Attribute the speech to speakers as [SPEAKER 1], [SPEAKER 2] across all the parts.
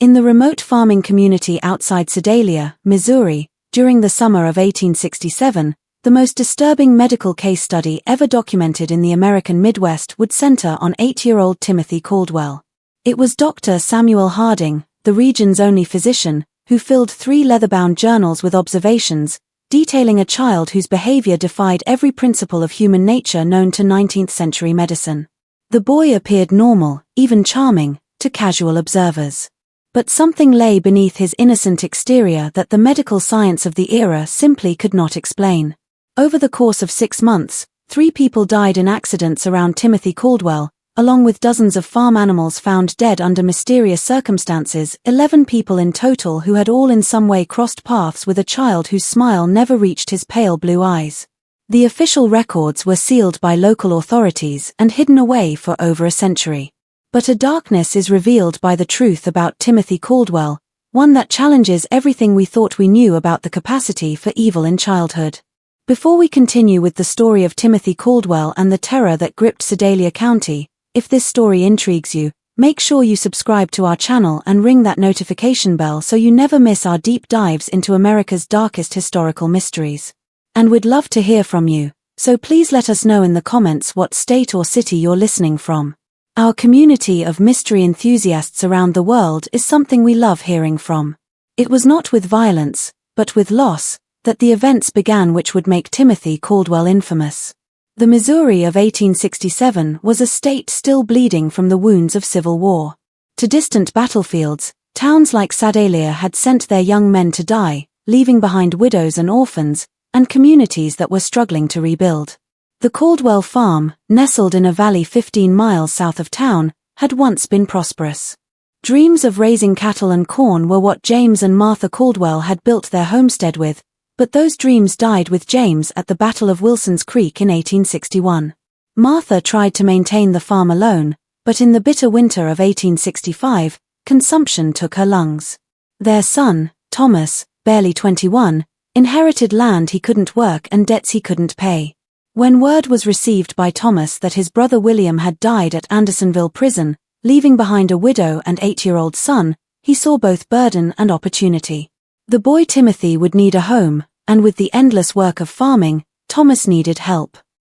[SPEAKER 1] In the remote farming community outside Sedalia, Missouri, during the summer of 1867, the most disturbing medical case study ever documented in the American Midwest would center on 8-year-old Timothy Caldwell. It was Dr. Samuel Harding, the region's only physician, who filled 3 leather-bound journals with observations, detailing a child whose behavior defied every principle of human nature known to 19th-century medicine. The boy appeared normal, even charming, to casual observers. But something lay beneath his innocent exterior that the medical science of the era simply could not explain. Over the course of 6 months, 3 people died in accidents around Timothy Caldwell, along with dozens of farm animals found dead under mysterious circumstances. 11 people in total who had all in some way crossed paths with a child whose smile never reached his pale blue eyes. The official records were sealed by local authorities and hidden away for over a century. But a darkness is revealed by the truth about Timothy Caldwell, one that challenges everything we thought we knew about the capacity for evil in childhood. Before we continue with the story of Timothy Caldwell and the terror that gripped Sedalia County, if this story intrigues you, make sure you subscribe to our channel and ring that notification bell so you never miss our deep dives into America's darkest historical mysteries. And we'd love to hear from you, so please let us know in the comments what state or city you're listening from. Our community of mystery enthusiasts around the world is something we love hearing from. It was not with violence, but with loss, that the events began which would make Timothy Caldwell infamous. The Missouri of 1867 was a state still bleeding from the wounds of civil war. To distant battlefields, towns like Sedalia had sent their young men to die, leaving behind widows and orphans, and communities that were struggling to rebuild. The Caldwell farm, nestled in a valley 15 miles south of town, had once been prosperous. Dreams of raising cattle and corn were what James and Martha Caldwell had built their homestead with, but those dreams died with James at the Battle of Wilson's Creek in 1861. Martha tried to maintain the farm alone, but in the bitter winter of 1865, consumption took her lungs. Their son, Thomas, barely 21, inherited land he couldn't work and debts he couldn't pay. When word was received by Thomas that his brother William had died at Andersonville prison, leaving behind a widow and 8-year-old son, he saw both burden and opportunity. The boy Timothy would need a home, and with the endless work of farming, Thomas needed help.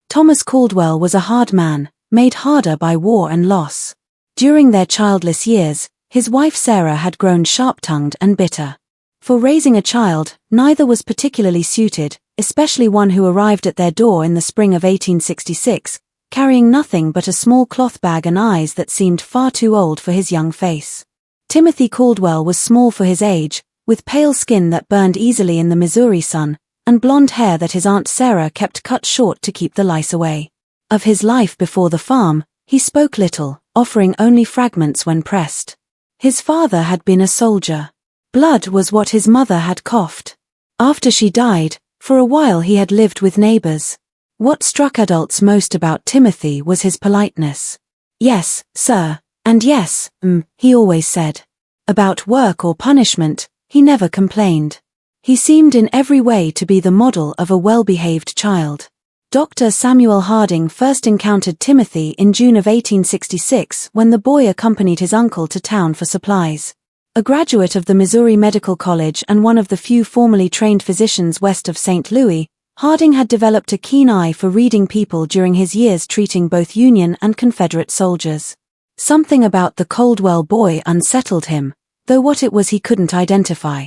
[SPEAKER 1] Thomas Caldwell was a hard man, made harder by war and loss. During their childless years, his wife Sarah had grown sharp-tongued and bitter. For raising a child, neither was particularly suited, especially one who arrived at their door in the spring of 1866, carrying nothing but a small cloth bag and eyes that seemed far too old for his young face. Timothy Caldwell was small for his age, with pale skin that burned easily in the Missouri sun, and blonde hair that his Aunt Sarah kept cut short to keep the lice away. Of his life before the farm, he spoke little, offering only fragments when pressed. His father had been a soldier. Blood was what his mother had coughed. After she died, for a while he had lived with neighbors. What struck adults most about Timothy was his politeness. "Yes, sir," and "yes, he always said. About work or punishment, he never complained. He seemed in every way to be the model of a well-behaved child. Dr. Samuel Harding first encountered Timothy in June of 1866 when the boy accompanied his uncle to town for supplies. A graduate of the Missouri Medical College and one of the few formally trained physicians west of St. Louis, Harding had developed a keen eye for reading people during his years treating both Union and Confederate soldiers. Something about the Caldwell boy unsettled him, though what it was he couldn't identify.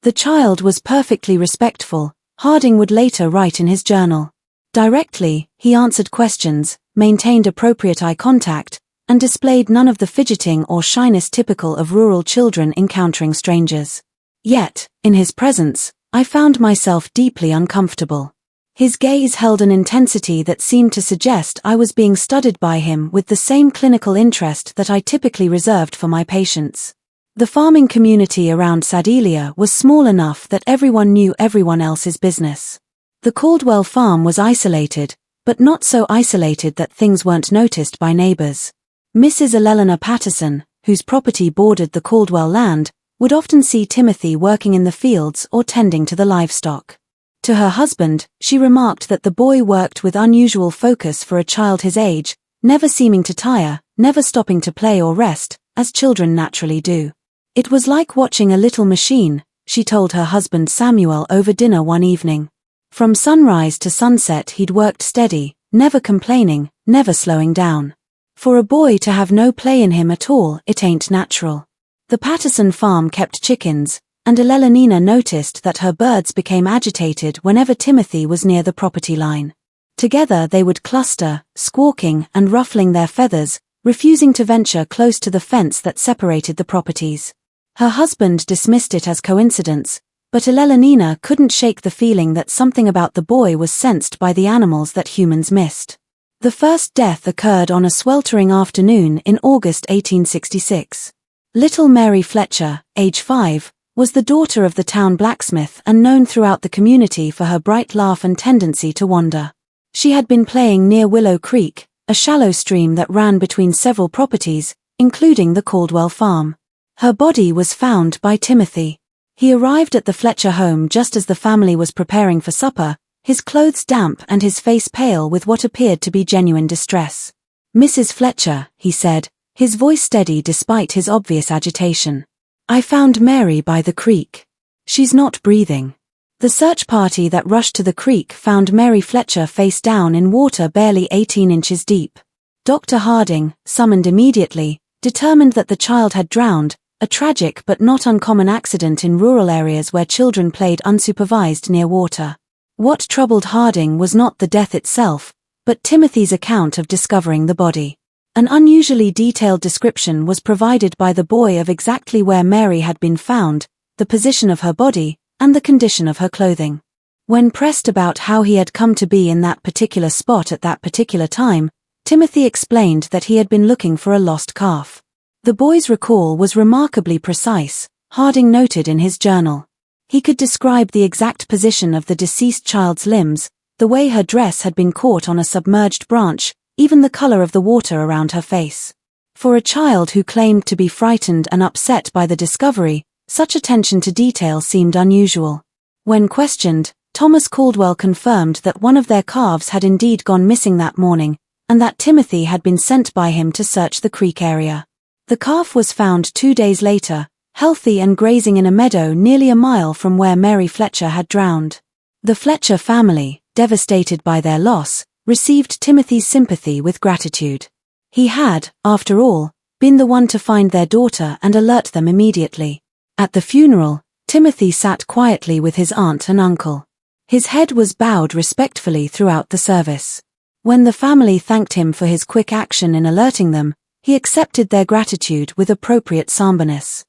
[SPEAKER 1] The child was perfectly respectful, Harding would later write in his journal. Directly, he answered questions, maintained appropriate eye contact, and displayed none of the fidgeting or shyness typical of rural children encountering strangers. Yet, in his presence, I found myself deeply uncomfortable. His gaze held an intensity that seemed to suggest I was being studied by him with the same clinical interest that I typically reserved for my patients. The farming community around Sedalia was small enough that everyone knew everyone else's business. The Caldwell farm was isolated, but not so isolated that things weren't noticed by neighbors. Mrs. Eleanor Patterson, whose property bordered the Caldwell land, would often see Timothy working in the fields or tending to the livestock. To her husband, she remarked that the boy worked with unusual focus for a child his age, never seeming to tire, never stopping to play or rest, as children naturally do. It was like watching a little machine, she told her husband Samuel over dinner one evening. From sunrise to sunset he'd worked steady, never complaining, never slowing down. For a boy to have no play in him at all, it ain't natural. The Patterson farm kept chickens, and Elelenina noticed that her birds became agitated whenever Timothy was near the property line. Together they would cluster, squawking and ruffling their feathers, refusing to venture close to the fence that separated the properties. Her husband dismissed it as coincidence, but Elelenina couldn't shake the feeling that something about the boy was sensed by the animals that humans missed. The first death occurred on a sweltering afternoon in August 1866. Little Mary Fletcher, age 5, was the daughter of the town blacksmith and known throughout the community for her bright laugh and tendency to wander. She had been playing near Willow Creek, a shallow stream that ran between several properties, including the Caldwell farm. Her body was found by Timothy. He arrived at the Fletcher home just as the family was preparing for supper, his clothes damp and his face pale with what appeared to be genuine distress. "Mrs. Fletcher," he said, his voice steady despite his obvious agitation. "I found Mary by the creek. She's not breathing." The search party that rushed to the creek found Mary Fletcher face down in water barely 18 inches deep. Dr. Harding, summoned immediately, determined that the child had drowned, a tragic but not uncommon accident in rural areas where children played unsupervised near water. What troubled Harding was not the death itself, but Timothy's account of discovering the body. An unusually detailed description was provided by the boy of exactly where Mary had been found, the position of her body, and the condition of her clothing. When pressed about how he had come to be in that particular spot at that particular time, Timothy explained that he had been looking for a lost calf. The boy's recall was remarkably precise, Harding noted in his journal. He could describe the exact position of the deceased child's limbs, the way her dress had been caught on a submerged branch, even the color of the water around her face. For a child who claimed to be frightened and upset by the discovery, such attention to detail seemed unusual. When questioned, Thomas Caldwell confirmed that one of their calves had indeed gone missing that morning, and that Timothy had been sent by him to search the creek area. The calf was found 2 days later, healthy and grazing in a meadow nearly a mile from where Mary Fletcher had drowned. The Fletcher family, devastated by their loss, received Timothy's sympathy with gratitude. He had, after all, been the one to find their daughter and alert them immediately. At the funeral, Timothy sat quietly with his aunt and uncle. His head was bowed respectfully throughout the service. When the family thanked him for his quick action in alerting them, he accepted their gratitude with appropriate somberness.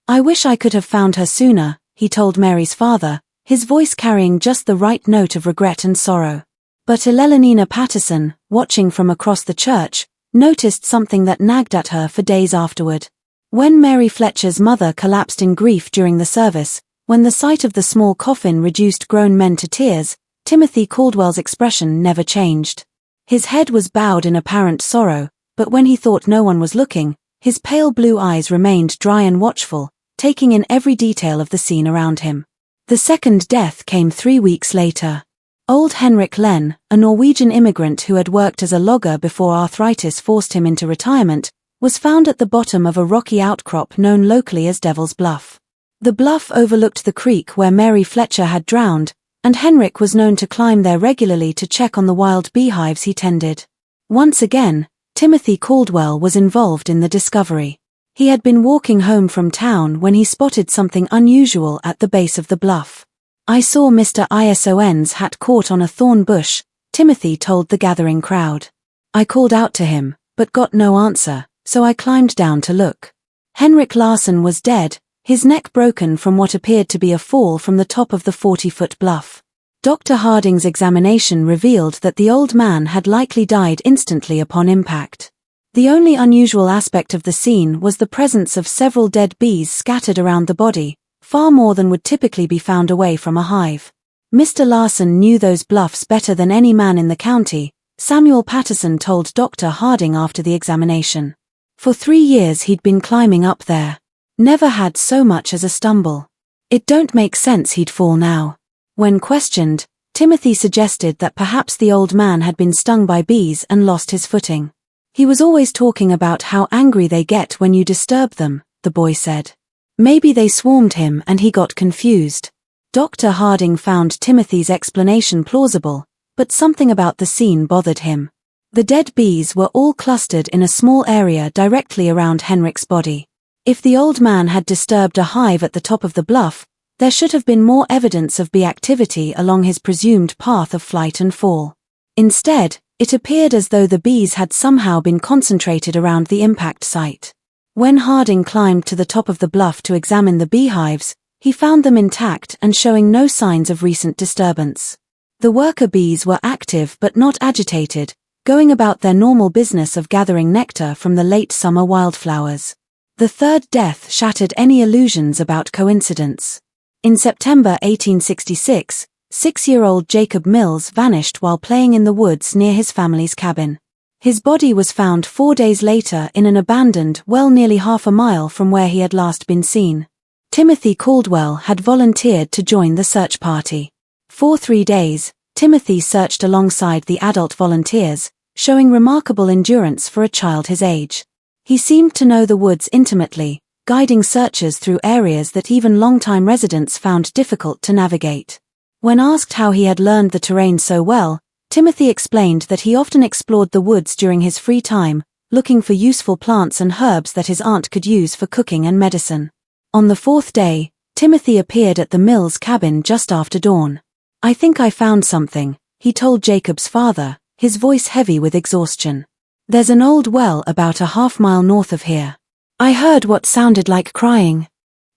[SPEAKER 1] "I wish I could have found her sooner," he told Mary's father, his voice carrying just the right note of regret and sorrow. But Elelenina Patterson, watching from across the church, noticed something that nagged at her for days afterward. When Mary Fletcher's mother collapsed in grief during the service, when the sight of the small coffin reduced grown men to tears, Timothy Caldwell's expression never changed. His head was bowed in apparent sorrow, but when he thought no one was looking, his pale blue eyes remained dry and watchful, taking in every detail of the scene around him. The second death came 3 weeks later. Old Henrik Len, a Norwegian immigrant who had worked as a logger before arthritis forced him into retirement, was found at the bottom of a rocky outcrop known locally as Devil's Bluff. The bluff overlooked the creek where Mary Fletcher had drowned, and Henrik was known to climb there regularly to check on the wild beehives he tended. Once again, Timothy Caldwell was involved in the discovery. He had been walking home from town when he spotted something unusual at the base of the bluff. "I saw Mr. Ison's hat caught on a thorn bush," Timothy told the gathering crowd. "I called out to him, but got no answer, so I climbed down to look. Henrik Larsson was dead, his neck broken from what appeared to be a fall from the top of the 40-foot bluff. Dr. Harding's examination revealed that the old man had likely died instantly upon impact. The only unusual aspect of the scene was the presence of several dead bees scattered around the body, far more than would typically be found away from a hive. Mr. Larsson knew those bluffs better than any man in the county, Samuel Patterson told Dr. Harding after the examination. For 3 years he'd been climbing up there. Never had so much as a stumble. It don't make sense he'd fall now. When questioned, Timothy suggested that perhaps the old man had been stung by bees and lost his footing. He was always talking about how angry they get when you disturb them, the boy said. Maybe they swarmed him and he got confused. Dr. Harding found Timothy's explanation plausible, but something about the scene bothered him. The dead bees were all clustered in a small area directly around Henrik's body. If the old man had disturbed a hive at the top of the bluff, there should have been more evidence of bee activity along his presumed path of flight and fall. Instead, it appeared as though the bees had somehow been concentrated around the impact site. When Harding climbed to the top of the bluff to examine the beehives, he found them intact and showing no signs of recent disturbance. The worker bees were active but not agitated, going about their normal business of gathering nectar from the late summer wildflowers. The third death shattered any illusions about coincidence. In September 1866, 6-year-old Jacob Mills vanished while playing in the woods near his family's cabin. His body was found 4 days later in an abandoned well nearly half a mile from where he had last been seen. Timothy Caldwell had volunteered to join the search party. For 3 days, Timothy searched alongside the adult volunteers, showing remarkable endurance for a child his age. He seemed to know the woods intimately, guiding searchers through areas that even longtime residents found difficult to navigate. When asked how he had learned the terrain so well, Timothy explained that he often explored the woods during his free time, looking for useful plants and herbs that his aunt could use for cooking and medicine. On the 4th day, Timothy appeared at the Mills cabin just after dawn. "I think I found something," he told Jacob's father, his voice heavy with exhaustion. "There's an old well about a half-mile north of here. I heard what sounded like crying."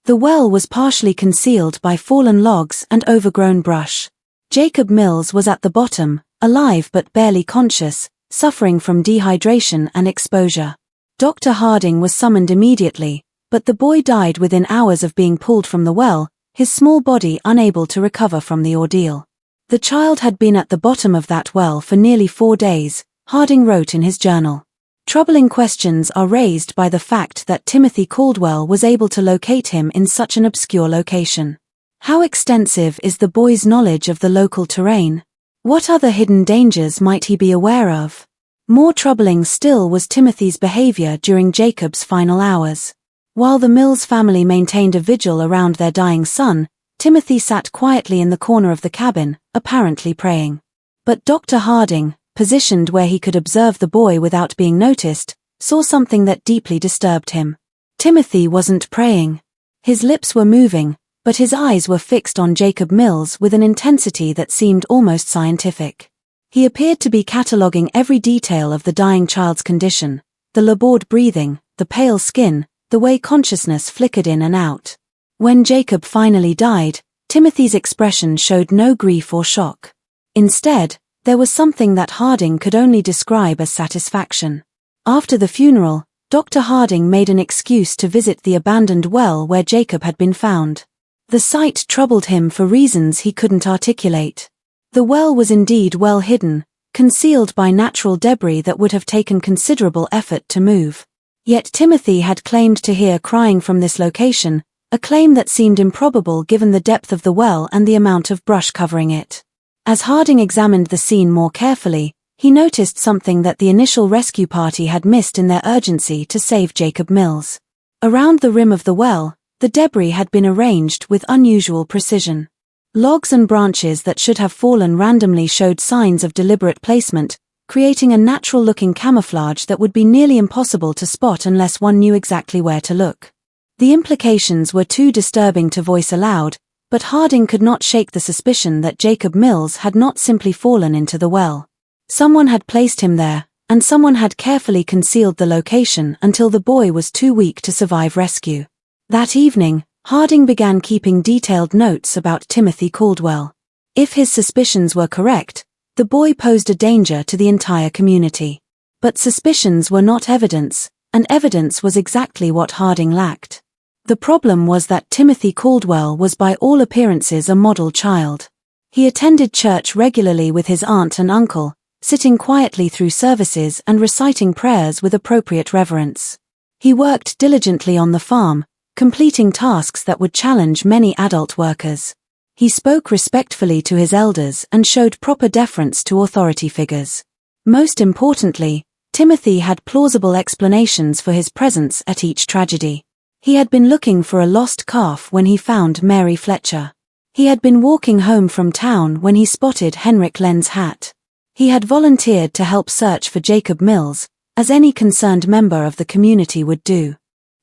[SPEAKER 1] The well was partially concealed by fallen logs and overgrown brush. Jacob Mills was at the bottom, alive but barely conscious, suffering from dehydration and exposure. Dr. Harding was summoned immediately, but the boy died within hours of being pulled from the well, his small body unable to recover from the ordeal. The child had been at the bottom of that well for nearly 4 days, Harding wrote in his journal. Troubling questions are raised by the fact that Timothy Caldwell was able to locate him in such an obscure location. How extensive is the boy's knowledge of the local terrain? What other hidden dangers might he be aware of? More troubling still was Timothy's behavior during Jacob's final hours. While the Mills family maintained a vigil around their dying son, Timothy sat quietly in the corner of the cabin, apparently praying. But Dr. Harding, positioned where he could observe the boy without being noticed, saw something that deeply disturbed him. Timothy wasn't praying. His lips were moving, but his eyes were fixed on Jacob Mills with an intensity that seemed almost scientific. He appeared to be cataloguing every detail of the dying child's condition, the labored breathing, the pale skin, the way consciousness flickered in and out. When Jacob finally died, Timothy's expression showed no grief or shock. Instead, there was something that Harding could only describe as satisfaction. After the funeral, Dr. Harding made an excuse to visit the abandoned well where Jacob had been found. The site troubled him for reasons he couldn't articulate. The well was indeed well hidden, concealed by natural debris that would have taken considerable effort to move. Yet Timothy had claimed to hear crying from this location, a claim that seemed improbable given the depth of the well and the amount of brush covering it. As Harding examined the scene more carefully, he noticed something that the initial rescue party had missed in their urgency to save Jacob Mills. Around the rim of the well, the debris had been arranged with unusual precision. Logs and branches that should have fallen randomly showed signs of deliberate placement, creating a natural-looking camouflage that would be nearly impossible to spot unless one knew exactly where to look. The implications were too disturbing to voice aloud, but Harding could not shake the suspicion that Jacob Mills had not simply fallen into the well. Someone had placed him there, and someone had carefully concealed the location until the boy was too weak to survive rescue. That evening, Harding began keeping detailed notes about Timothy Caldwell. If his suspicions were correct, the boy posed a danger to the entire community. But suspicions were not evidence, and evidence was exactly what Harding lacked. The problem was that Timothy Caldwell was by all appearances a model child. He attended church regularly with his aunt and uncle, sitting quietly through services and reciting prayers with appropriate reverence. He worked diligently on the farm, completing tasks that would challenge many adult workers. He spoke respectfully to his elders and showed proper deference to authority figures. Most importantly, Timothy had plausible explanations for his presence at each tragedy. He had been looking for a lost calf when he found Mary Fletcher. He had been walking home from town when he spotted Henrik Lenn's hat. He had volunteered to help search for Jacob Mills, as any concerned member of the community would do.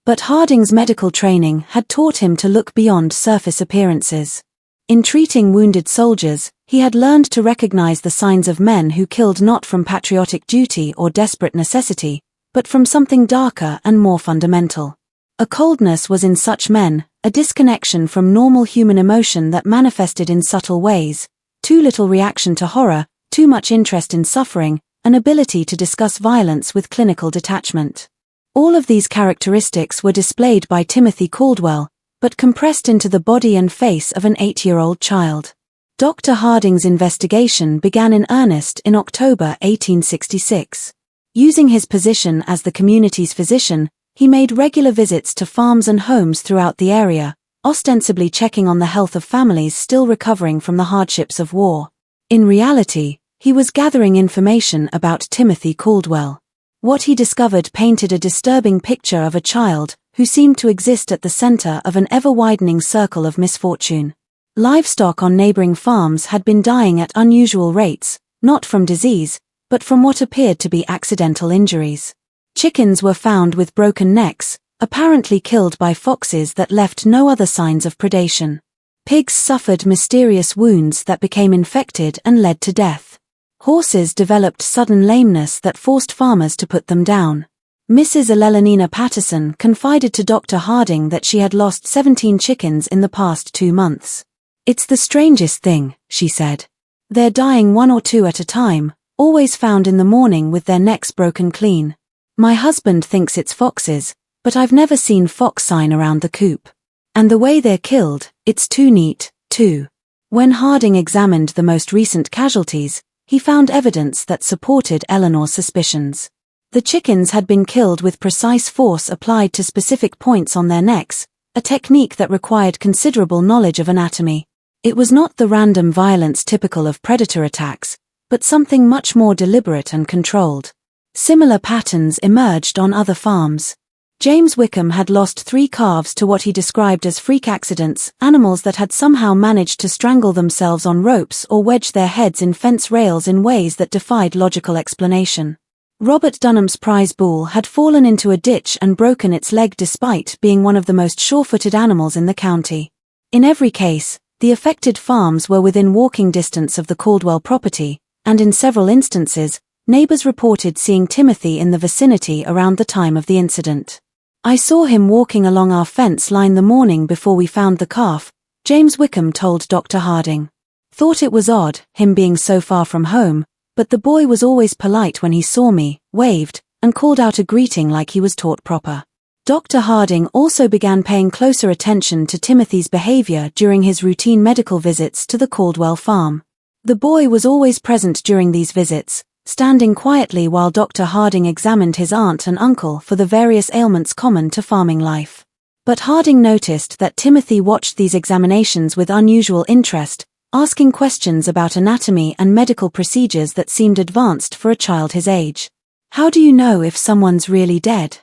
[SPEAKER 1] But Harding's medical training had taught him to look beyond surface appearances. In treating wounded soldiers, he had learned to recognize the signs of men who killed not from patriotic duty or desperate necessity, but from something darker and more fundamental. A coldness was in such men, a disconnection from normal human emotion that manifested in subtle ways, too little reaction to horror, too much interest in suffering, an ability to discuss violence with clinical detachment. All of these characteristics were displayed by Timothy Caldwell, but compressed into the body and face of an 8-year-old child. Dr. Harding's investigation began in earnest in October 1866. Using his position as the community's physician, he made regular visits to farms and homes throughout the area, ostensibly checking on the health of families still recovering from the hardships of war. In reality, he was gathering information about Timothy Caldwell. What he discovered painted a disturbing picture of a child who seemed to exist at the center of an ever-widening circle of misfortune. Livestock on neighboring farms had been dying at unusual rates, not from disease, but from what appeared to be accidental injuries. Chickens were found with broken necks, apparently killed by foxes that left no other signs of predation. Pigs suffered mysterious wounds that became infected and led to death. Horses developed sudden lameness that forced farmers to put them down. Mrs. Eleanina Patterson confided to Dr. Harding that she had lost 17 chickens in the past 2 months. "It's the strangest thing," she said. "They're dying 1 or 2 at a time, always found in the morning with their necks broken clean. My husband thinks it's foxes, but I've never seen fox sign around the coop. And the way they're killed, it's too neat, too." When Harding examined the most recent casualties, he found evidence that supported Eleanor's suspicions. The chickens had been killed with precise force applied to specific points on their necks, a technique that required considerable knowledge of anatomy. It was not the random violence typical of predator attacks, but something much more deliberate and controlled. Similar patterns emerged on other farms. James Wickham had lost 3 calves to what he described as freak accidents, animals that had somehow managed to strangle themselves on ropes or wedge their heads in fence rails in ways that defied logical explanation. Robert Dunham's prize bull had fallen into a ditch and broken its leg despite being one of the most sure-footed animals in the county. In every case, the affected farms were within walking distance of the Caldwell property, and in several instances, neighbors reported seeing Timothy in the vicinity around the time of the incident. "I saw him walking along our fence line the morning before we found the calf," James Wickham told Dr. Harding. "Thought it was odd, him being so far from home, but the boy was always polite when he saw me, waved, and called out a greeting like he was taught proper." Dr. Harding also began paying closer attention to Timothy's behavior during his routine medical visits to the Caldwell farm. The boy was always present during these visits, standing quietly while Dr. Harding examined his aunt and uncle for the various ailments common to farming life. But Harding noticed that Timothy watched these examinations with unusual interest, asking questions about anatomy and medical procedures that seemed advanced for a child his age. "How do you know if someone's really dead?"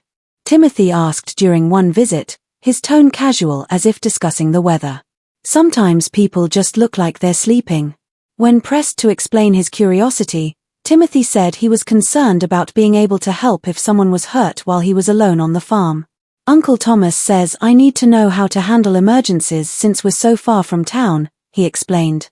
[SPEAKER 1] Timothy asked during one visit, his tone casual as if discussing the weather. "Sometimes people just look like they're sleeping." When pressed to explain his curiosity, Timothy said he was concerned about being able to help if someone was hurt while he was alone on the farm. "Uncle Thomas says I need to know how to handle emergencies since we're so far from town," he explained.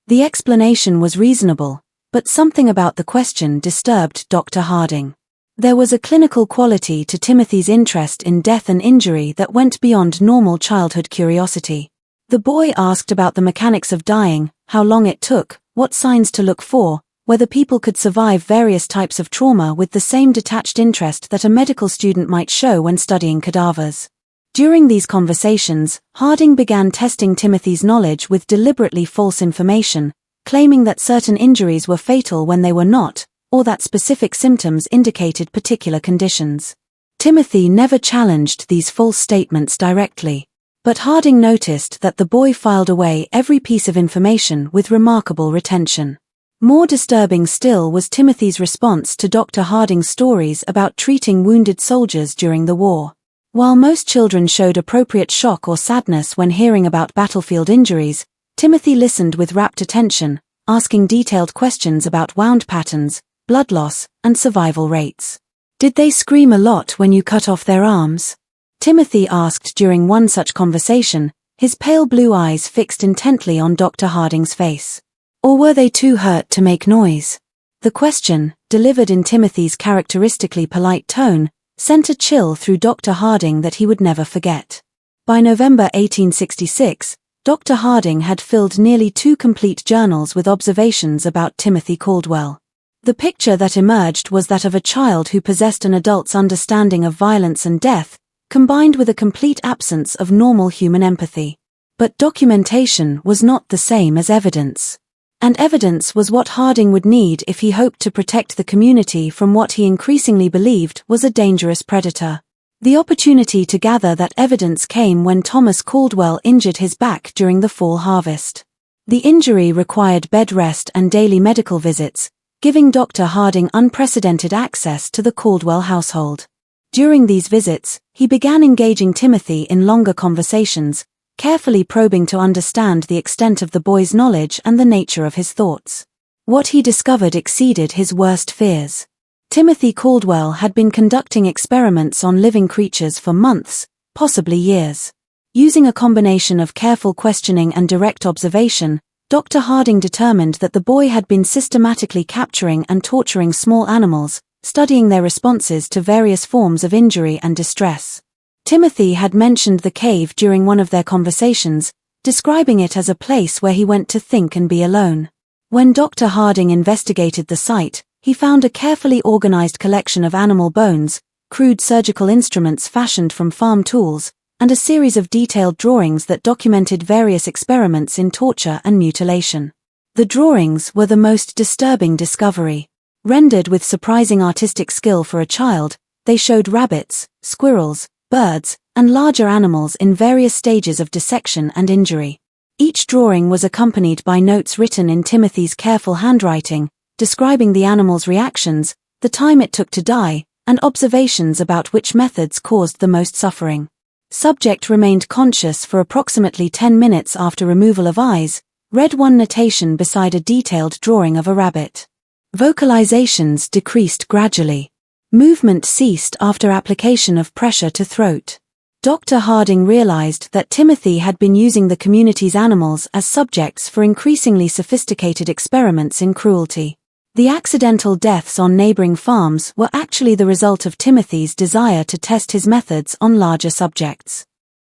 [SPEAKER 1] The explanation was reasonable, but something about the question disturbed Dr. Harding. There was a clinical quality to Timothy's interest in death and injury that went beyond normal childhood curiosity. The boy asked about the mechanics of dying, how long it took, what signs to look for, whether people could survive various types of trauma with the same detached interest that a medical student might show when studying cadavers. During these conversations, Harding began testing Timothy's knowledge with deliberately false information, claiming that certain injuries were fatal when they were not, or that specific symptoms indicated particular conditions. Timothy never challenged these false statements directly, but Harding noticed that the boy filed away every piece of information with remarkable retention. More disturbing still was Timothy's response to Dr. Harding's stories about treating wounded soldiers during the war. While most children showed appropriate shock or sadness when hearing about battlefield injuries, Timothy listened with rapt attention, asking detailed questions about wound patterns, blood loss, and survival rates. "Did they scream a lot when you cut off their arms?" Timothy asked during one such conversation, his pale blue eyes fixed intently on Dr. Harding's face. "Or were they too hurt to make noise?" The question, delivered in Timothy's characteristically polite tone, sent a chill through Dr. Harding that he would never forget. By November 1866, Dr. Harding had filled nearly 2 complete journals with observations about Timothy Caldwell. The picture that emerged was that of a child who possessed an adult's understanding of violence and death, combined with a complete absence of normal human empathy. But documentation was not the same as evidence. And evidence was what Harding would need if he hoped to protect the community from what he increasingly believed was a dangerous predator. The opportunity to gather that evidence came when Thomas Caldwell injured his back during the fall harvest. The injury required bed rest and daily medical visits, giving Dr. Harding unprecedented access to the Caldwell household. During these visits, he began engaging Timothy in longer conversations, carefully probing to understand the extent of the boy's knowledge and the nature of his thoughts. What he discovered exceeded his worst fears. Timothy Caldwell had been conducting experiments on living creatures for months, possibly years. Using a combination of careful questioning and direct observation, Dr. Harding determined that the boy had been systematically capturing and torturing small animals, studying their responses to various forms of injury and distress. Timothy had mentioned the cave during one of their conversations, describing it as a place where he went to think and be alone. When Dr. Harding investigated the site, he found a carefully organized collection of animal bones, crude surgical instruments fashioned from farm tools, and a series of detailed drawings that documented various experiments in torture and mutilation. The drawings were the most disturbing discovery. Rendered with surprising artistic skill for a child, they showed rabbits, squirrels, birds, and larger animals in various stages of dissection and injury. Each drawing was accompanied by notes written in Timothy's careful handwriting, describing the animal's reactions, the time it took to die, and observations about which methods caused the most suffering. Subject remained conscious for approximately 10 minutes after removal of eyes, read one notation beside a detailed drawing of a rabbit. Vocalizations decreased gradually. Movement ceased after application of pressure to throat. Dr. Harding realized that Timothy had been using the community's animals as subjects for increasingly sophisticated experiments in cruelty. The accidental deaths on neighboring farms were actually the result of Timothy's desire to test his methods on larger subjects.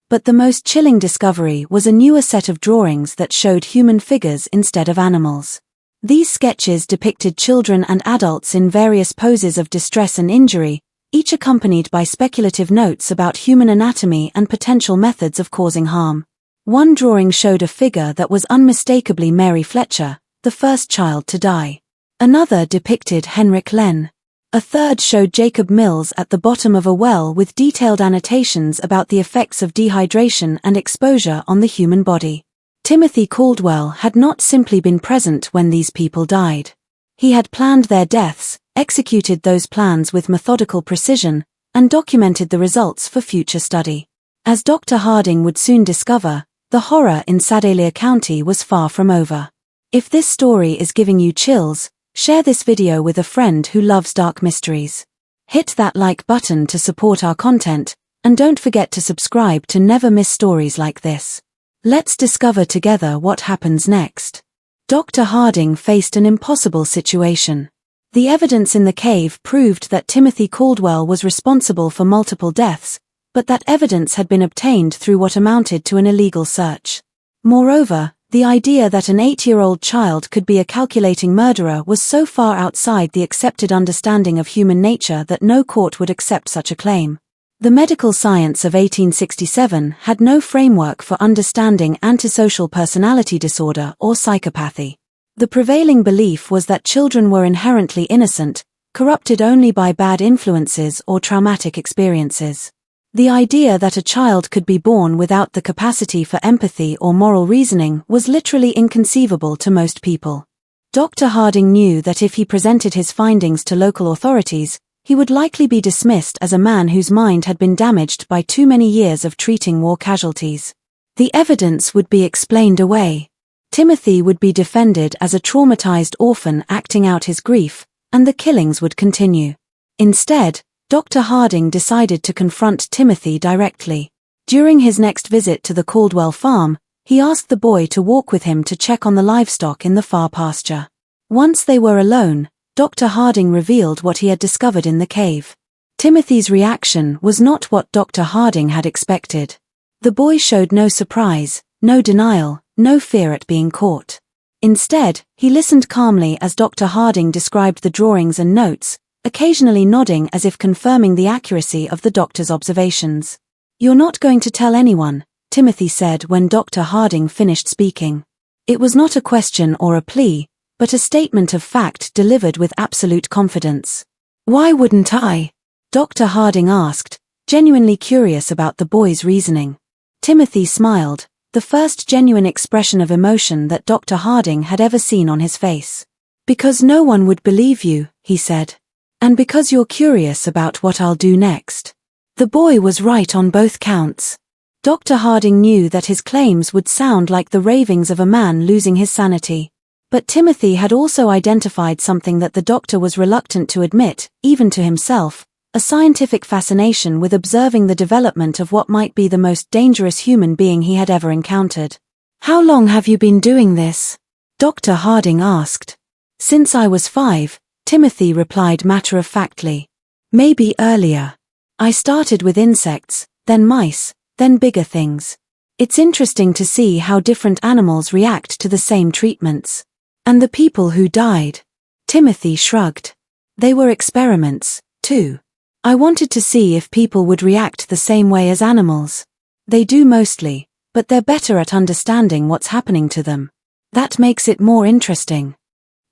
[SPEAKER 1] But the most chilling discovery was a newer set of drawings that showed human figures instead of animals. These sketches depicted children and adults in various poses of distress and injury, each accompanied by speculative notes about human anatomy and potential methods of causing harm. One drawing showed a figure that was unmistakably Mary Fletcher, the first child to die. Another depicted Henrik Lenn. A third showed Jacob Mills at the bottom of a well with detailed annotations about the effects of dehydration and exposure on the human body. Timothy Caldwell had not simply been present when these people died. He had planned their deaths, executed those plans with methodical precision, and documented the results for future study. As Dr. Harding would soon discover, the horror in Sedalia County was far from over. If this story is giving you chills, share this video with a friend who loves dark mysteries. Hit that like button to support our content, and don't forget to subscribe to never miss stories like this. Let's discover together what happens next. Dr. Harding faced an impossible situation. The evidence in the cave proved that Timothy Caldwell was responsible for multiple deaths, but that evidence had been obtained through what amounted to an illegal search. Moreover, the idea that an 8-year-old child could be a calculating murderer was so far outside the accepted understanding of human nature that no court would accept such a claim. The medical science of 1867 had no framework for understanding antisocial personality disorder or psychopathy. The prevailing belief was that children were inherently innocent, corrupted only by bad influences or traumatic experiences. The idea that a child could be born without the capacity for empathy or moral reasoning was literally inconceivable to most people. Dr. Harding knew that if he presented his findings to local authorities, he would likely be dismissed as a man whose mind had been damaged by too many years of treating war casualties. The evidence would be explained away. Timothy would be defended as a traumatized orphan acting out his grief, and the killings would continue. Instead, Dr. Harding decided to confront Timothy directly. During his next visit to the Caldwell farm, he asked the boy to walk with him to check on the livestock in the far pasture. Once they were alone, Dr. Harding revealed what he had discovered in the cave. Timothy's reaction was not what Dr. Harding had expected. The boy showed no surprise, no denial, no fear at being caught. Instead, he listened calmly as Dr. Harding described the drawings and notes, occasionally nodding as if confirming the accuracy of the doctor's observations. "You're not going to tell anyone," Timothy said when Dr. Harding finished speaking. It was not a question or a plea, but a statement of fact delivered with absolute confidence. "Why wouldn't I?" Dr. Harding asked, genuinely curious about the boy's reasoning. Timothy smiled, the first genuine expression of emotion that Dr. Harding had ever seen on his face. "Because no one would believe you," he said. "And because you're curious about what I'll do next." The boy was right on both counts. Dr. Harding knew that his claims would sound like the ravings of a man losing his sanity. But Timothy had also identified something that the doctor was reluctant to admit, even to himself, a scientific fascination with observing the development of what might be the most dangerous human being he had ever encountered. "How long have you been doing this?" Dr. Harding asked. "Since I was 5, Timothy replied matter-of-factly. "Maybe earlier. I started with insects, then mice, then bigger things. It's interesting to see how different animals react to the same treatments. And the people who died." Timothy shrugged. "They were experiments, too. I wanted to see if people would react the same way as animals. They do mostly, but they're better at understanding what's happening to them. That makes it more interesting."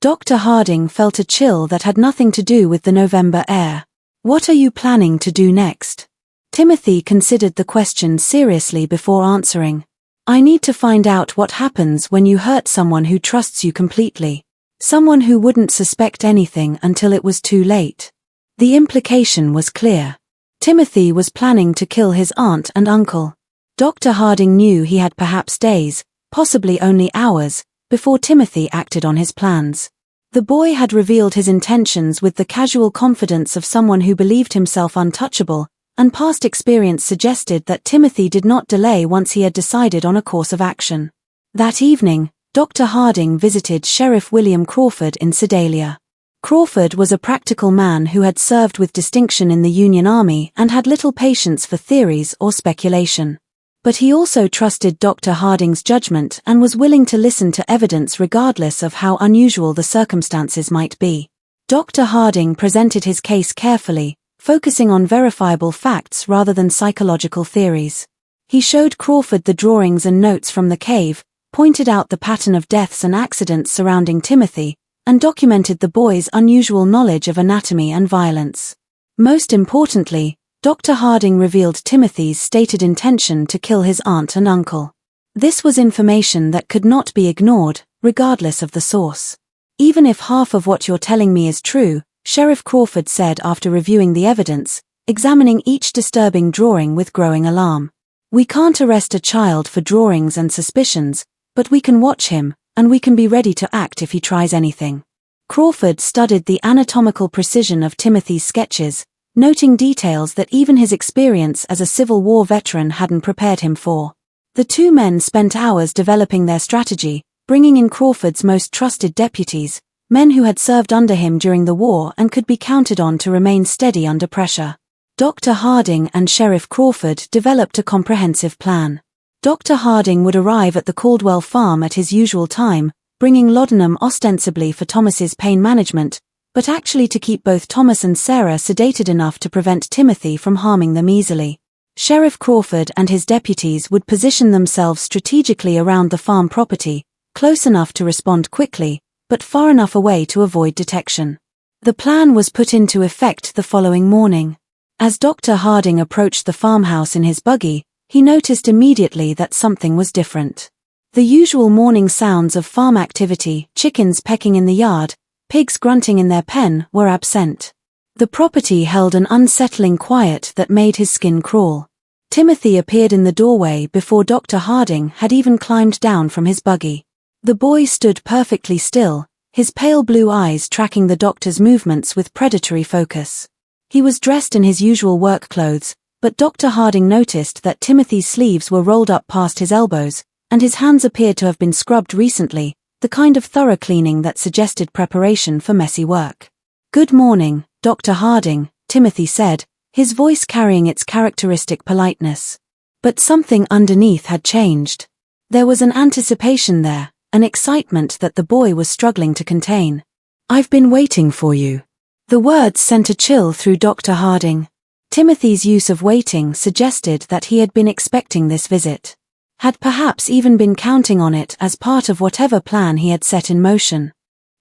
[SPEAKER 1] Dr. Harding felt a chill that had nothing to do with the November air. "What are you planning to do next?" Timothy considered the question seriously before answering. "I need to find out what happens when you hurt someone who trusts you completely. Someone who wouldn't suspect anything until it was too late." The implication was clear. Timothy was planning to kill his aunt and uncle. Dr. Harding knew he had perhaps days, possibly only hours, before Timothy acted on his plans. The boy had revealed his intentions with the casual confidence of someone who believed himself untouchable, and past experience suggested that Timothy did not delay once he had decided on a course of action. That evening, Dr. Harding visited Sheriff William Crawford in Sedalia. Crawford was a practical man who had served with distinction in the Union Army and had little patience for theories or speculation. But he also trusted Dr. Harding's judgment and was willing to listen to evidence regardless of how unusual the circumstances might be. Dr. Harding presented his case carefully, focusing on verifiable facts rather than psychological theories. He showed Crawford the drawings and notes from the cave, pointed out the pattern of deaths and accidents surrounding Timothy, and documented the boy's unusual knowledge of anatomy and violence. Most importantly, Dr. Harding revealed Timothy's stated intention to kill his aunt and uncle. This was information that could not be ignored, regardless of the source. "Even if half of what you're telling me is true," Sheriff Crawford said after reviewing the evidence, examining each disturbing drawing with growing alarm. "We can't arrest a child for drawings and suspicions, but we can watch him, and we can be ready to act if he tries anything." Crawford studied the anatomical precision of Timothy's sketches, noting details that even his experience as a Civil War veteran hadn't prepared him for. The two men spent hours developing their strategy, bringing in Crawford's most trusted deputies, men who had served under him during the war and could be counted on to remain steady under pressure. Dr. Harding and Sheriff Crawford developed a comprehensive plan. Dr. Harding would arrive at the Caldwell farm at his usual time, bringing laudanum ostensibly for Thomas's pain management, but actually to keep both Thomas and Sarah sedated enough to prevent Timothy from harming them easily. Sheriff Crawford and his deputies would position themselves strategically around the farm property, close enough to respond quickly, but far enough away to avoid detection. The plan was put into effect the following morning. As Dr. Harding approached the farmhouse in his buggy, he noticed immediately that something was different. The usual morning sounds of farm activity, chickens pecking in the yard, pigs grunting in their pen, were absent. The property held an unsettling quiet that made his skin crawl. Timothy appeared in the doorway before Dr. Harding had even climbed down from his buggy. The boy stood perfectly still, his pale blue eyes tracking the doctor's movements with predatory focus. He was dressed in his usual work clothes, but Dr. Harding noticed that Timothy's sleeves were rolled up past his elbows, and his hands appeared to have been scrubbed recently, the kind of thorough cleaning that suggested preparation for messy work. "Good morning, Dr. Harding," Timothy said, his voice carrying its characteristic politeness. But something underneath had changed. There was an anticipation there, an excitement that the boy was struggling to contain. "I've been waiting for you." The words sent a chill through Dr. Harding. Timothy's use of waiting suggested that he had been expecting this visit. Had perhaps even been counting on it as part of whatever plan he had set in motion.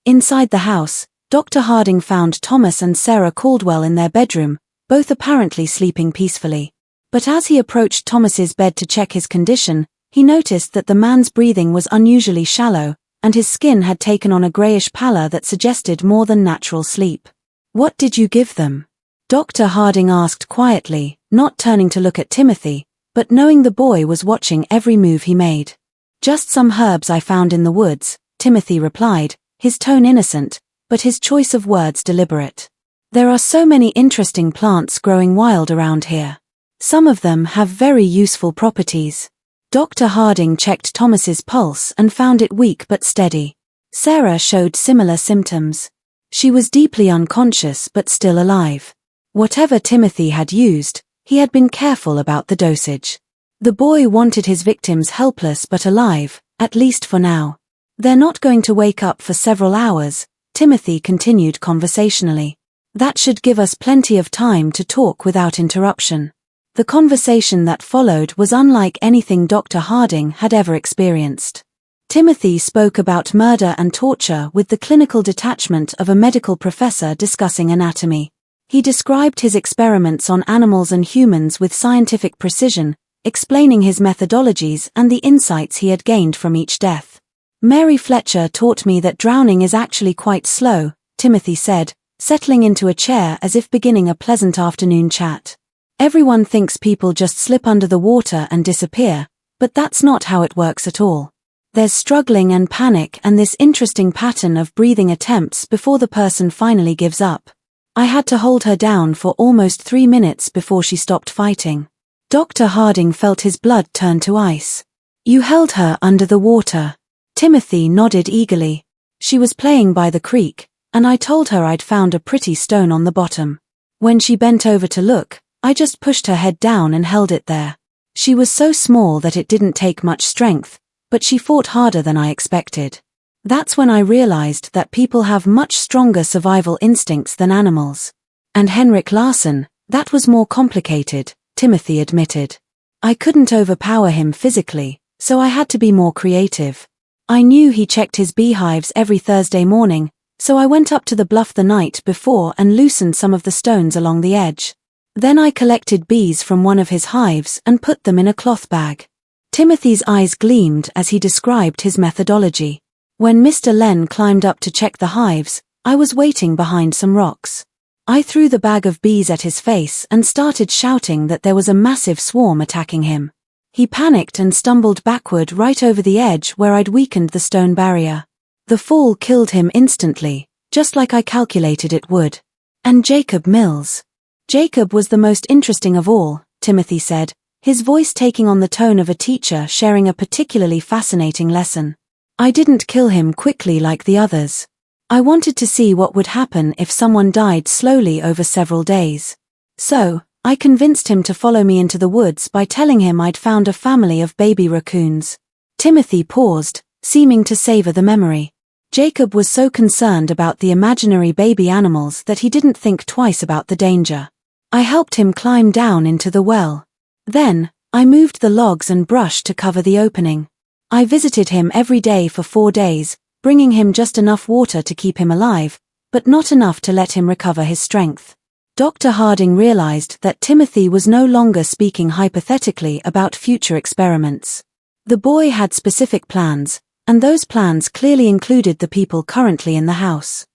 [SPEAKER 1] Inside the house, Dr. Harding found Thomas and Sarah Caldwell in their bedroom, both apparently sleeping peacefully. But as he approached Thomas's bed to check his condition, he noticed that the man's breathing was unusually shallow, and his skin had taken on a grayish pallor that suggested more than natural sleep. "What did you give them?" Dr. Harding asked quietly, not turning to look at Timothy, but knowing the boy was watching every move he made. "Just some herbs I found in the woods," Timothy replied, his tone innocent, but his choice of words deliberate. "There are so many interesting plants growing wild around here. Some of them have very useful properties." Dr. Harding checked Thomas's pulse and found it weak but steady. Sarah showed similar symptoms. She was deeply unconscious but still alive. Whatever Timothy had used, he had been careful about the dosage. The boy wanted his victims helpless but alive, at least for now. "They're not going to wake up for several hours," Timothy continued conversationally. "That should give us plenty of time to talk without interruption." The conversation that followed was unlike anything Dr. Harding had ever experienced. Timothy spoke about murder and torture with the clinical detachment of a medical professor discussing anatomy. He described his experiments on animals and humans with scientific precision, explaining his methodologies and the insights he had gained from each death. "Mary Fletcher taught me that drowning is actually quite slow," Timothy said, settling into a chair as if beginning a pleasant afternoon chat. "Everyone thinks people just slip under the water and disappear, but that's not how it works at all. There's struggling and panic and this interesting pattern of breathing attempts before the person finally gives up. I had to hold her down for almost 3 minutes before she stopped fighting." Dr. Harding felt his blood turn to ice. "You held her under the water?" Timothy nodded eagerly. "She was playing by the creek, and I told her I'd found a pretty stone on the bottom. When she bent over to look, I just pushed her head down and held it there. She was so small that it didn't take much strength, but she fought harder than I expected. That's when I realized that people have much stronger survival instincts than animals." "And Henrik Larsson, that was more complicated," Timothy admitted. "I couldn't overpower him physically, so I had to be more creative. I knew he checked his beehives every Thursday morning, so I went up to the bluff the night before and loosened some of the stones along the edge. Then I collected bees from one of his hives and put them in a cloth bag." Timothy's eyes gleamed as he described his methodology. "When Mr. Len climbed up to check the hives, I was waiting behind some rocks. I threw the bag of bees at his face and started shouting that there was a massive swarm attacking him. He panicked and stumbled backward right over the edge where I'd weakened the stone barrier. The fall killed him instantly, just like I calculated it would." "And Jacob Mills?" "Jacob was the most interesting of all," Timothy said, his voice taking on the tone of a teacher sharing a particularly fascinating lesson. "I didn't kill him quickly like the others. I wanted to see what would happen if someone died slowly over several days. So, I convinced him to follow me into the woods by telling him I'd found a family of baby raccoons." Timothy paused, seeming to savor the memory. Jacob was so concerned about the imaginary baby animals that he didn't think twice about the danger. "I helped him climb down into the well. Then, I moved the logs and brush to cover the opening. I visited him every day for 4 days, bringing him just enough water to keep him alive, but not enough to let him recover his strength." Dr. Harding realized that Timothy was no longer speaking hypothetically about future experiments. The boy had specific plans, and those plans clearly included the people currently in the house.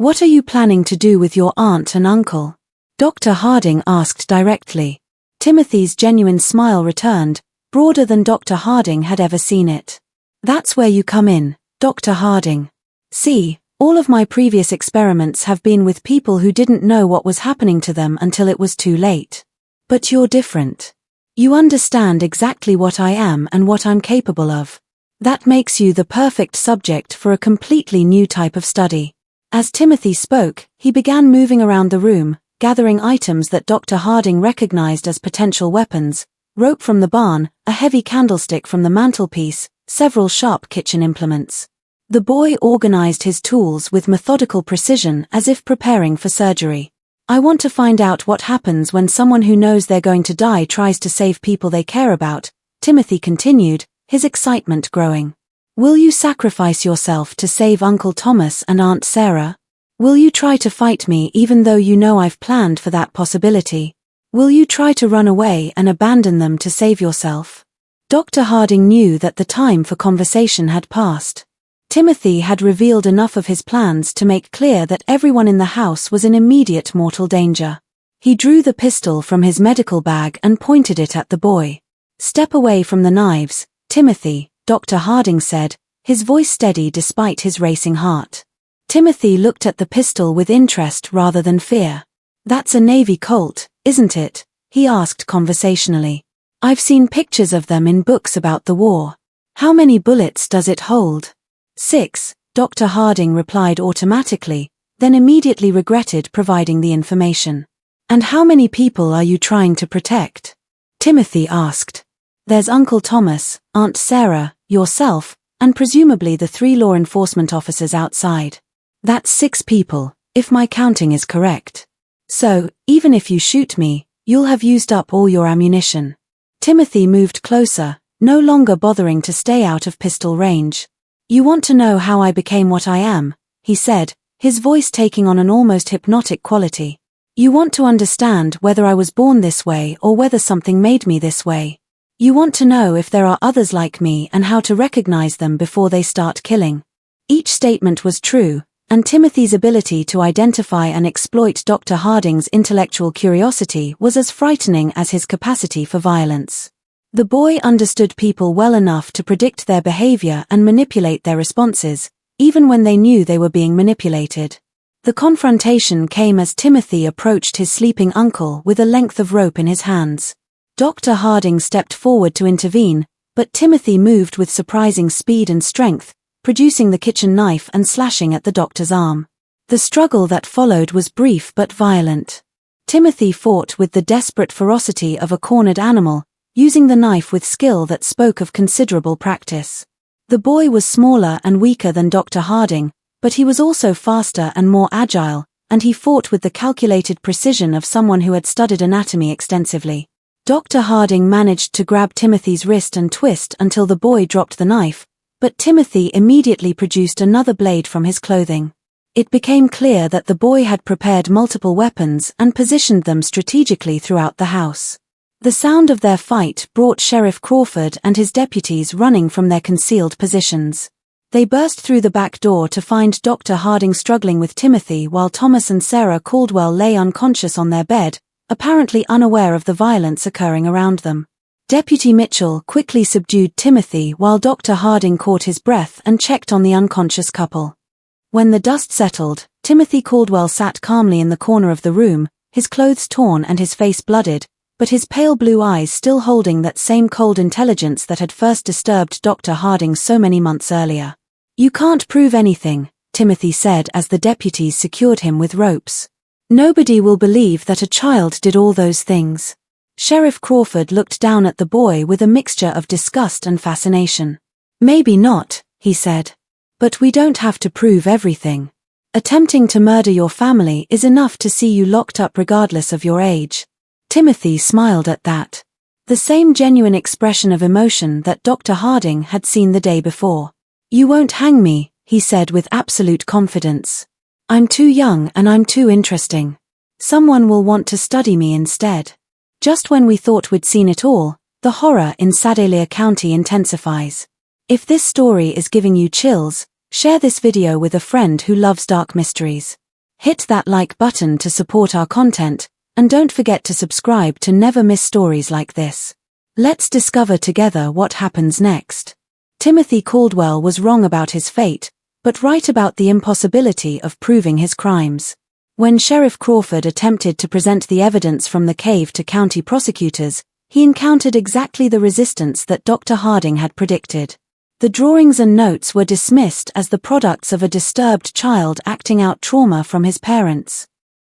[SPEAKER 1] What are you planning to do with your aunt and uncle? Dr. Harding asked directly. Timothy's genuine smile returned, broader than Dr. Harding had ever seen it. That's where you come in, Dr. Harding. See, all of my previous experiments have been with people who didn't know what was happening to them until it was too late. But you're different. You understand exactly what I am and what I'm capable of. That makes you the perfect subject for a completely new type of study. As Timothy spoke, he began moving around the room, gathering items that Dr. Harding recognized as potential weapons: rope from the barn, a heavy candlestick from the mantelpiece, several sharp kitchen implements. The boy organized his tools with methodical precision as if preparing for surgery. I want to find out what happens when someone who knows they're going to die tries to save people they care about, Timothy continued, his excitement growing. Will you sacrifice yourself to save Uncle Thomas and Aunt Sarah? Will you try to fight me even though you know I've planned for that possibility? Will you try to run away and abandon them to save yourself? Dr. Harding knew that the time for conversation had passed. Timothy had revealed enough of his plans to make clear that everyone in the house was in immediate mortal danger. He drew the pistol from his medical bag and pointed it at the boy. Step away from the knives, Timothy, Dr. Harding said, his voice steady despite his racing heart. Timothy looked at the pistol with interest rather than fear. That's a Navy Colt, isn't it? He asked conversationally. I've seen pictures of them in books about the war. How many bullets does it hold? 6, Dr. Harding replied automatically, then immediately regretted providing the information. And how many people are you trying to protect? Timothy asked. There's Uncle Thomas, Aunt Sarah, yourself, and presumably the 3 law enforcement officers outside. That's 6 people, if my counting is correct. So, even if you shoot me, you'll have used up all your ammunition. Timothy moved closer, no longer bothering to stay out of pistol range. You want to know how I became what I am, he said, his voice taking on an almost hypnotic quality. You want to understand whether I was born this way or whether something made me this way. You want to know if there are others like me and how to recognize them before they start killing. Each statement was true, and Timothy's ability to identify and exploit Dr. Harding's intellectual curiosity was as frightening as his capacity for violence. The boy understood people well enough to predict their behavior and manipulate their responses, even when they knew they were being manipulated. The confrontation came as Timothy approached his sleeping uncle with a length of rope in his hands. Dr. Harding stepped forward to intervene, but Timothy moved with surprising speed and strength, producing the kitchen knife and slashing at the doctor's arm. The struggle that followed was brief but violent. Timothy fought with the desperate ferocity of a cornered animal, using the knife with skill that spoke of considerable practice. The boy was smaller and weaker than Dr. Harding, but he was also faster and more agile, and he fought with the calculated precision of someone who had studied anatomy extensively. Dr. Harding managed to grab Timothy's wrist and twist until the boy dropped the knife, but Timothy immediately produced another blade from his clothing. It became clear that the boy had prepared multiple weapons and positioned them strategically throughout the house. The sound of their fight brought Sheriff Crawford and his deputies running from their concealed positions. They burst through the back door to find Dr. Harding struggling with Timothy while Thomas and Sarah Caldwell lay unconscious on their bed, apparently unaware of the violence occurring around them. Deputy Mitchell quickly subdued Timothy while Dr. Harding caught his breath and checked on the unconscious couple. When the dust settled, Timothy Caldwell sat calmly in the corner of the room, his clothes torn and his face blooded, but his pale blue eyes still holding that same cold intelligence that had first disturbed Dr. Harding so many months earlier. You can't prove anything, Timothy said as the deputies secured him with ropes. Nobody will believe that a child did all those things. Sheriff Crawford looked down at the boy with a mixture of disgust and fascination. Maybe not, he said. But we don't have to prove everything. Attempting to murder your family is enough to see you locked up regardless of your age. Timothy smiled at that. The same genuine expression of emotion that Dr. Harding had seen the day before. You won't hang me, he said with absolute confidence. I'm too young and I'm too interesting. Someone will want to study me instead. Just when we thought we'd seen it all, the horror in Sedalia County intensifies. If this story is giving you chills, share this video with a friend who loves dark mysteries. Hit that like button to support our content, and don't forget to subscribe to never miss stories like this. Let's discover together what happens next. Timothy Caldwell was wrong about his fate, but right about the impossibility of proving his crimes. When Sheriff Crawford attempted to present the evidence from the cave to county prosecutors, he encountered exactly the resistance that Dr. Harding had predicted. The drawings and notes were dismissed as the products of a disturbed child acting out trauma from his parents.